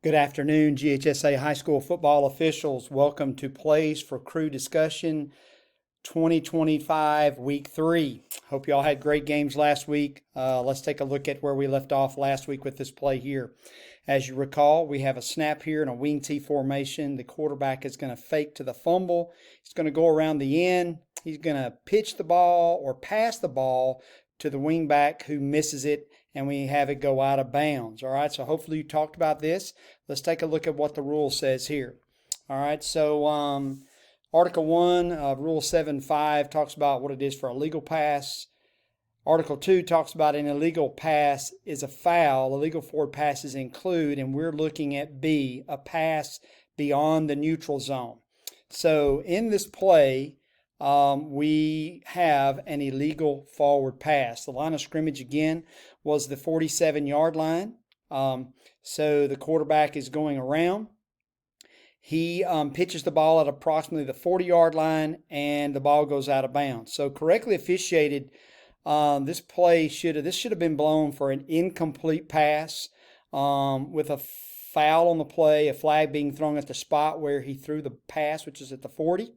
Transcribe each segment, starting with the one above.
Good afternoon, GHSA high school football officials. Welcome to Plays for Crew Discussion 2025 Week 3. Hope you all had great games last week. Let's take a look at where we left off last week with this play here. As you recall, we have a snap here in a wing T formation. The quarterback is going to fake to the fumble. He's going to go around the end. He's going to pitch the ball or pass the ball to the wingback who misses it, and we have it go out of bounds. All right, so hopefully you talked about this. Let's take a look at what the rule says here. All right, so Article 1 of Rule 7.5 talks about what it is for a legal pass. Article 2 talks about an illegal pass is a foul. Illegal forward passes include, and we're looking at B, a pass beyond the neutral zone. So in this play, we have an illegal forward pass. The line of scrimmage, again, was the 47-yard line. So the quarterback is going around. He pitches the ball at approximately the 40-yard line, and the ball goes out of bounds. So correctly officiated, this should have been blown for an incomplete pass with a foul on the play, a flag being thrown at the spot where he threw the pass, which is at the 40.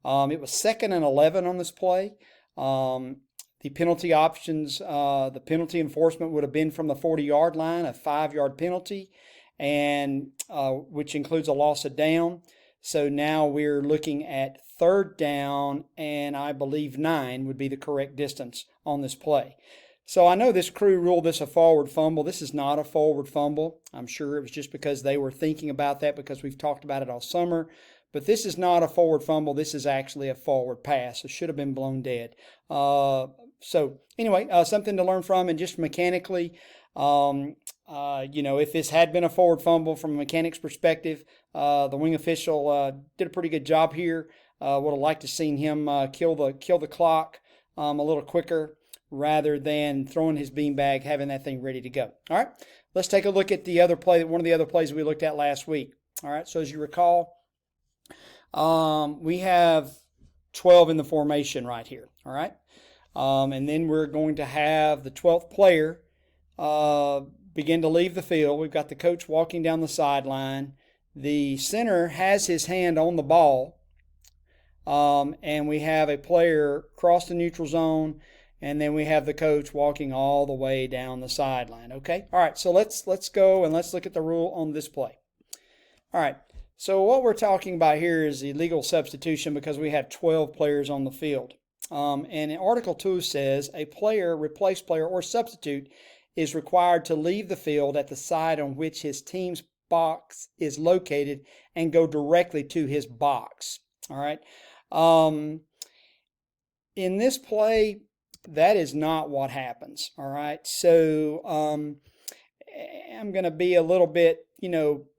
It was 2nd and 11 on this play. The penalty options, the penalty enforcement would have been from the 40-yard line, a 5-yard penalty, and which includes a loss of down. So now we're looking at 3rd down, and I believe 9 would be the correct distance on this play. So I know this crew ruled this a forward fumble. This is not a forward fumble. I'm sure it was just because they were thinking about that because we've talked about it all summer. But this is not a forward fumble. This is actually a forward pass. It should have been blown dead. So anyway, something to learn from. And just mechanically, if this had been a forward fumble from a mechanic's perspective, the wing official did a pretty good job here. Would have liked to seen him kill the clock a little quicker rather than throwing his beanbag, having that thing ready to go. All right, let's take a look at the other play, one of the other plays we looked at last week. All right, so as you recall, we have 12 in the formation right here, all right? And then we're going to have the 12th player begin to leave the field. We've got the coach walking down the sideline. The center has his hand on the ball, and we have a player cross the neutral zone, and then we have the coach walking all the way down the sideline, okay? All right, so let's go and let's look at the rule on this play. All right. So what we're talking about here is illegal substitution because we have 12 players on the field. And Article 2 says a player, replaced player, or substitute is required to leave the field at the side on which his team's box is located and go directly to his box. All right. In this play, that is not what happens. All right. So I'm going to be a little bit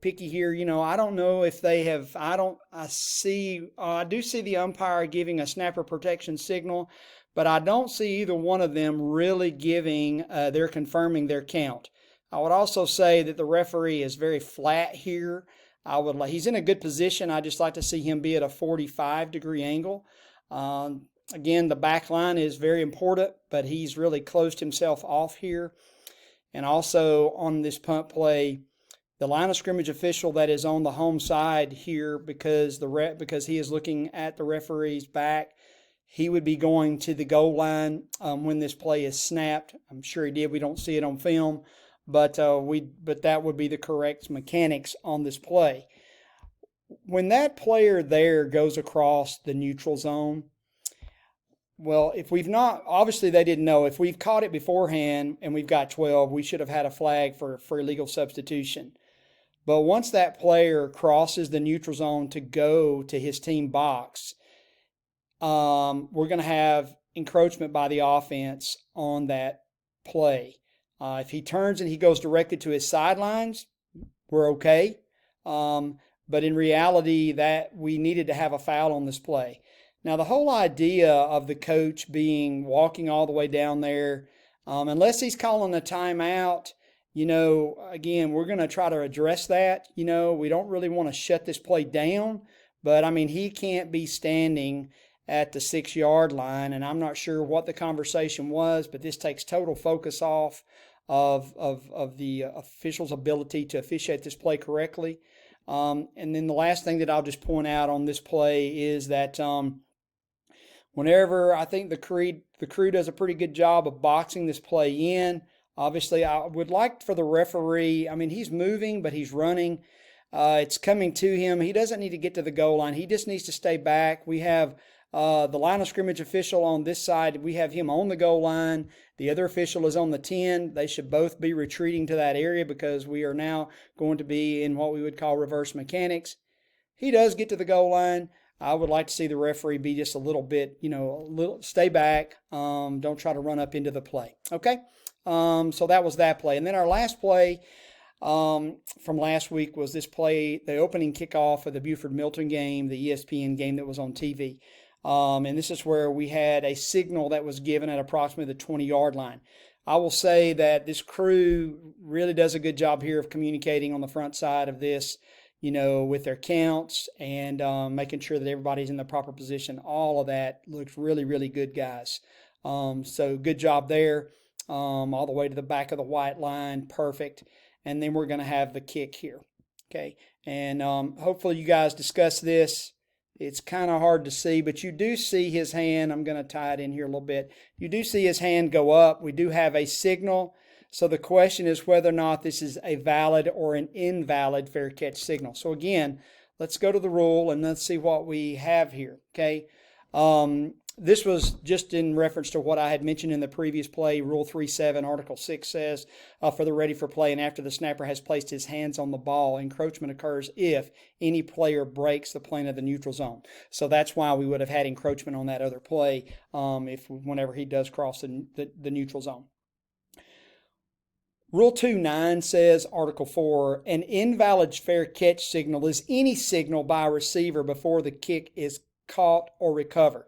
picky here. I don't know if they have, I do see the umpire giving a snapper protection signal, but I don't see either one of them really giving, they're confirming their count. I would also say that the referee is very flat here. He's in a good position. I just like to see him be at a 45-degree angle. Again, the back line is very important, but he's really closed himself off here. And also on this punt play, the line of scrimmage official that is on the home side here because he is looking at the referee's back, he would be going to the goal line when this play is snapped. I'm sure he did. We don't see it on film, but that would be the correct mechanics on this play. When that player there goes across the neutral zone, well, if we've not, obviously they didn't know. If we've caught it beforehand and we've got 12, we should have had a flag for illegal substitution. But once that player crosses the neutral zone to go to his team box, we're going to have encroachment by the offense on that play. If he turns and he goes directly to his sidelines, we're okay. But in reality, that we needed to have a foul on this play. Now, the whole idea of the coach walking all the way down there, unless he's calling a timeout, again, we're going to try to address that. We don't really want to shut this play down, but he can't be standing at the 6-yard line, and I'm not sure what the conversation was, but this takes total focus off of the official's ability to officiate this play correctly. And then the last thing that I'll just point out on this play is that whenever I think the crew does a pretty good job of boxing this play in. Obviously, I would like for the referee, I mean, he's moving, but he's running. It's coming to him. He doesn't need to get to the goal line. He just needs to stay back. We have the line of scrimmage official on this side. We have him on the goal line. The other official is on the 10. They should both be retreating to that area because we are now going to be in what we would call reverse mechanics. He does get to the goal line. I would like to see the referee be just a little bit, stay back. Don't try to run up into the play. Okay? So that was that play. And then our last play from last week was this play, the opening kickoff of the Buford-Milton game, the ESPN game that was on TV. And this is where we had a signal that was given at approximately the 20-yard line. I will say that this crew really does a good job here of communicating on the front side of this, with their counts and making sure that everybody's in the proper position. All of that looks really, really good, guys. So good job there. All the way to the back of the white line. Perfect. And then we're going to have the kick here. Okay. And hopefully you guys discuss this. It's kind of hard to see, but you do see his hand. I'm going to tie it in here a little bit. You do see his hand go up. We do have a signal. So the question is whether or not this is a valid or an invalid fair catch signal. So again, let's go to the rule and let's see what we have here. Okay. This was just in reference to what I had mentioned in the previous play. Rule 3.7, Article 6 says, for the ready for play and after the snapper has placed his hands on the ball, encroachment occurs if any player breaks the plane of the neutral zone. So that's why we would have had encroachment on that other play whenever he does cross the neutral zone. Rule 2.9 says, Article 4, an invalid fair catch signal is any signal by a receiver before the kick is caught or recovered.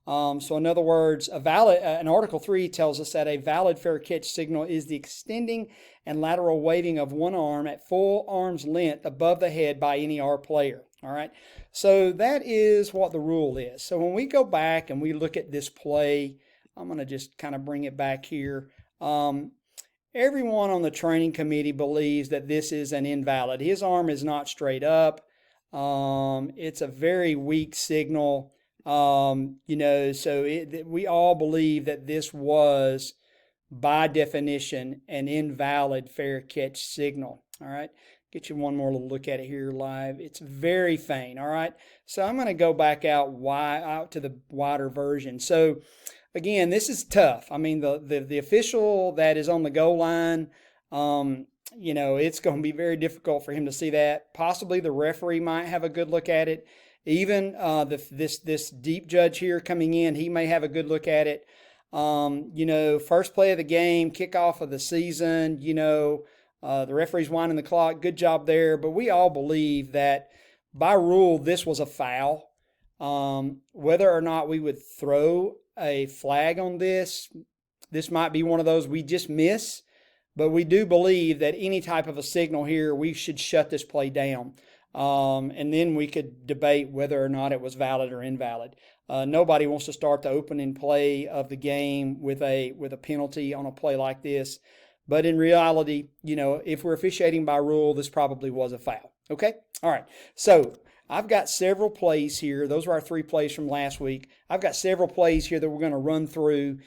So in other words, an Article 3 tells us that a valid fair catch signal is the extending and lateral waving of one arm at full arm's length above the head by any R player. All right. So that is what the rule is. So when we go back and we look at this play, I'm going to just kind of bring it back here. Everyone on the training committee believes that this is an invalid. His arm is not straight up. It's a very weak signal. So we all believe that this was, by definition, an invalid fair catch signal. All right. Get you one more little look at it here live. It's very faint. All right. So I'm going to go back out to the wider version. So again, this is tough. I mean, the official that is on the goal line, it's going to be very difficult for him to see that. Possibly the referee might have a good look at it. Even this deep judge here coming in, he may have a good look at it. First play of the game, kickoff of the season, the referee's winding the clock. Good job there. But we all believe that by rule, this was a foul. Whether or not we would throw a flag on this might be one of those we just miss. But we do believe that any type of a signal here, we should shut this play down. And then we could debate whether or not it was valid or invalid. Nobody wants to start the opening play of the game with a penalty on a play like this. But in reality, if we're officiating by rule, this probably was a foul. Okay? All right. So I've got several plays here. Those were our 3 plays from last week. I've got several plays here that we're going to run through,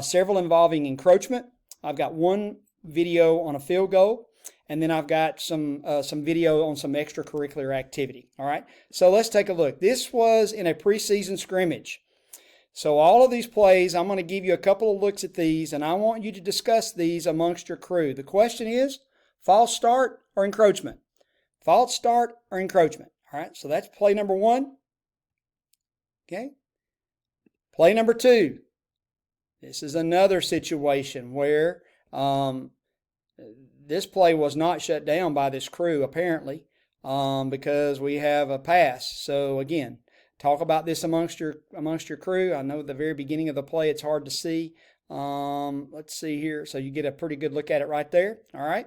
several involving encroachment. I've got one video on a field goal. And then I've got some video on some extracurricular activity. All right. So let's take a look. This was in a preseason scrimmage. So all of these plays, I'm going to give you a couple of looks at these, and I want you to discuss these amongst your crew. The question is, false start or encroachment? False start or encroachment? All right. So that's play number 1. Okay. Play number 2. This is another situation where this play was not shut down by this crew, apparently, because we have a pass. So again, talk about this amongst your crew. I know at the very beginning of the play it's hard to see. Let's see here. So you get a pretty good look at it right there. All right.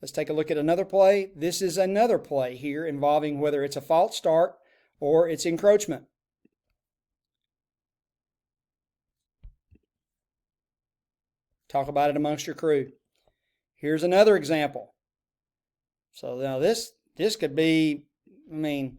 Let's take a look at another play. This is another play here involving whether it's a false start or it's encroachment. Talk about it amongst your crew. Here's another example. So now this could be, I mean,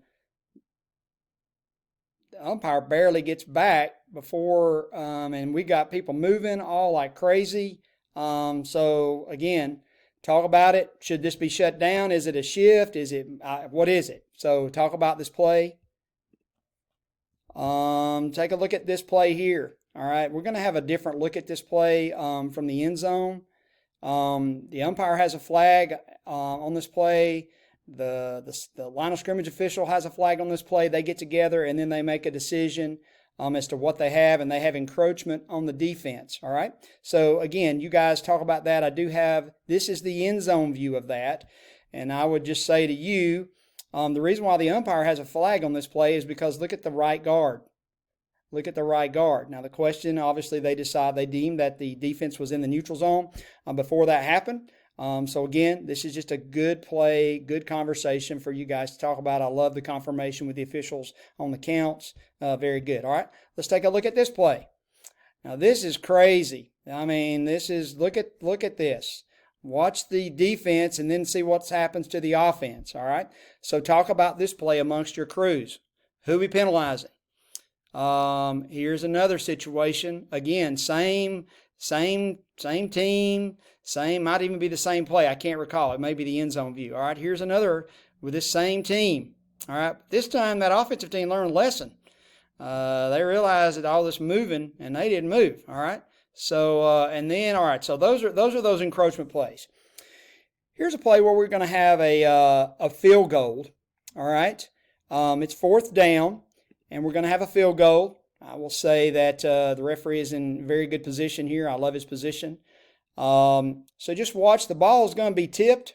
the umpire barely gets back before, and we got people moving all like crazy. So again, talk about it. Should this be shut down? Is it a shift? Is it, what is it? So talk about this play. Take a look at this play here. All right, we're going to have a different look at this play from the end zone. The umpire has a flag on this play. The line of scrimmage official has a flag on this play. They get together and then they make a decision as to what they have, and they have encroachment on the defense. All right. So again, you guys talk about that. I do have, this is the end zone view of that, and I would just say to you, the reason why the umpire has a flag on this play is because look at the right guard. Look at the right guard. Now the question, obviously they deemed that the defense was in the neutral zone before that happened. So again, this is just a good play, good conversation for you guys to talk about. I love the confirmation with the officials on the counts. Very good. All right, let's take a look at this play. Now this is crazy. I mean, this is, look at this. Watch the defense and then see what happens to the offense. All right. So talk about this play amongst your crews. Who we penalizing? Here's another situation. Again, same team, might even be the same play. I can't recall. It may be the end zone view. All right, here's another with this same team. All right, this time that offensive team learned a lesson. They realized that all this moving and they didn't move. All right, so and then all right, so those are those encroachment plays. Here's a play where we're going to have a field goal. All right, it's fourth down. And we're going to have a field goal. I will say that the referee is in very good position here. I love his position. So just watch. The ball is going to be tipped.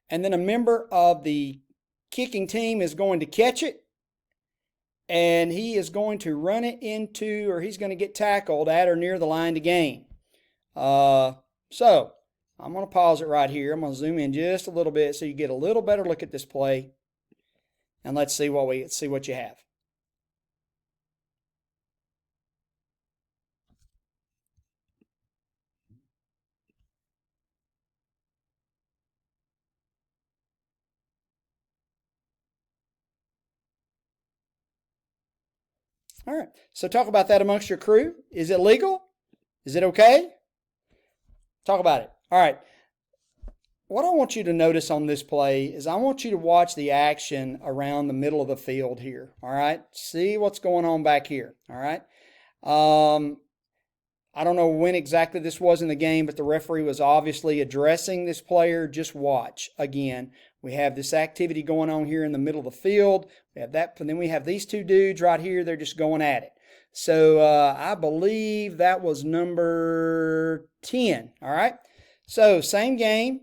And then a member of the kicking team is going to catch it. And he is going to run it into, or he's going to get tackled at or near the line to gain. So I'm going to pause it right here. I'm going to zoom in just a little bit so you get a little better look at this play. And let's see what you have. All right. So talk about that amongst your crew. Is it legal? Is it okay? Talk about it. All right. What I want you to notice on this play is I want you to watch the action around the middle of the field here. All right. See what's going on back here. All right. I don't know when exactly this was in the game, but the referee was obviously addressing this player. Just watch. Again, we have this activity going on here in the middle of the field. We have that, and then we have these two dudes right here. They're just going at it. So I believe that was number 10. All right. So same game.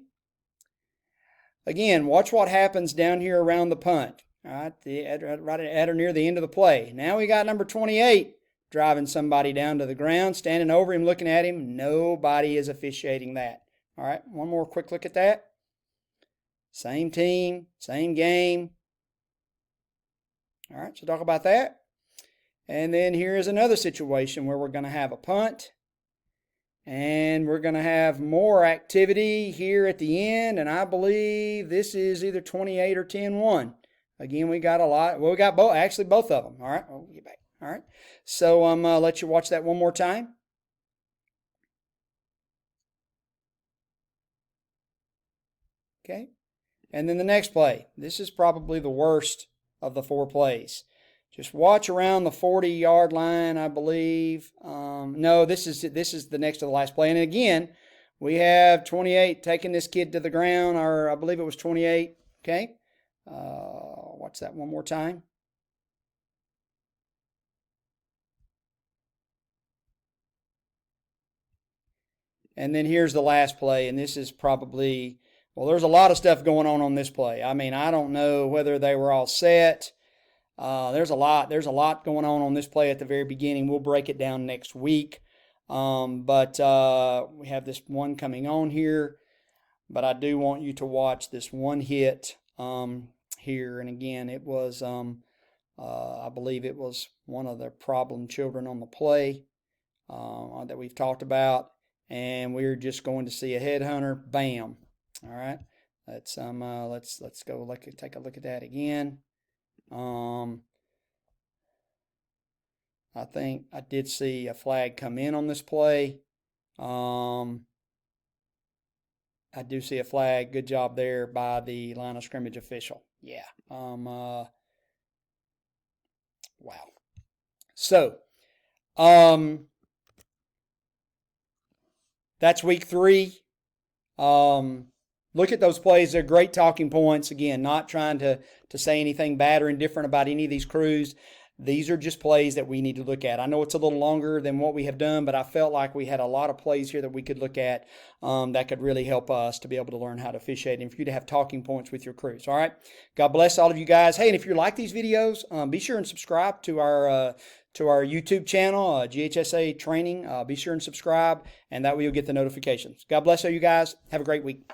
Again, watch what happens down here around the punt. All right, right at or near the end of the play. Now we got number 28 driving somebody down to the ground, standing over him, looking at him. Nobody is officiating that. All right, one more quick look at that. Same team, same game. All right, so talk about that. And then here is another situation where we're going to have a punt. And we're going to have more activity here at the end. And I believe this is either 28 or 10-1. Again, we got a lot. Well, we got both, actually both of them. All right, we'll get back. All right. So I'm going to let you watch that one more time. Okay. And then the next play. This is probably the worst of the four plays. Just watch around the 40-yard line, I believe. No, this is the next to the last play. And again, we have 28 taking this kid to the ground, or I believe it was 28. Okay. Watch that one more time. And then here's the last play, and this is probably, well, there's a lot of stuff going on this play. I mean, I don't know whether they were all set. There's a lot going on this play at the very beginning. We'll break it down next week. But we have this one coming on here. But I do want you to watch this one hit here. And again, it was, I believe it was one of the problem children on the play that we've talked about. and we're just going to see a headhunter. Bam. All right. Let's go take a look at that again. I think I did see a flag come in on this play. I do see a flag. Good job there by the line of scrimmage official. Yeah. Wow. So, that's week 3. Look at those plays. They're great talking points. Again, not trying to say anything bad or indifferent about any of these crews. These are just plays that we need to look at. I know it's a little longer than what we have done, but I felt like we had a lot of plays here that we could look at that could really help us to be able to learn how to officiate and for you to have talking points with your crews. All right. God bless all of you guys. Hey, and if you like these videos, be sure and subscribe to our YouTube channel, GHSA Training. Be sure and subscribe, and that way you'll get the notifications. God bless all you guys. Have a great week.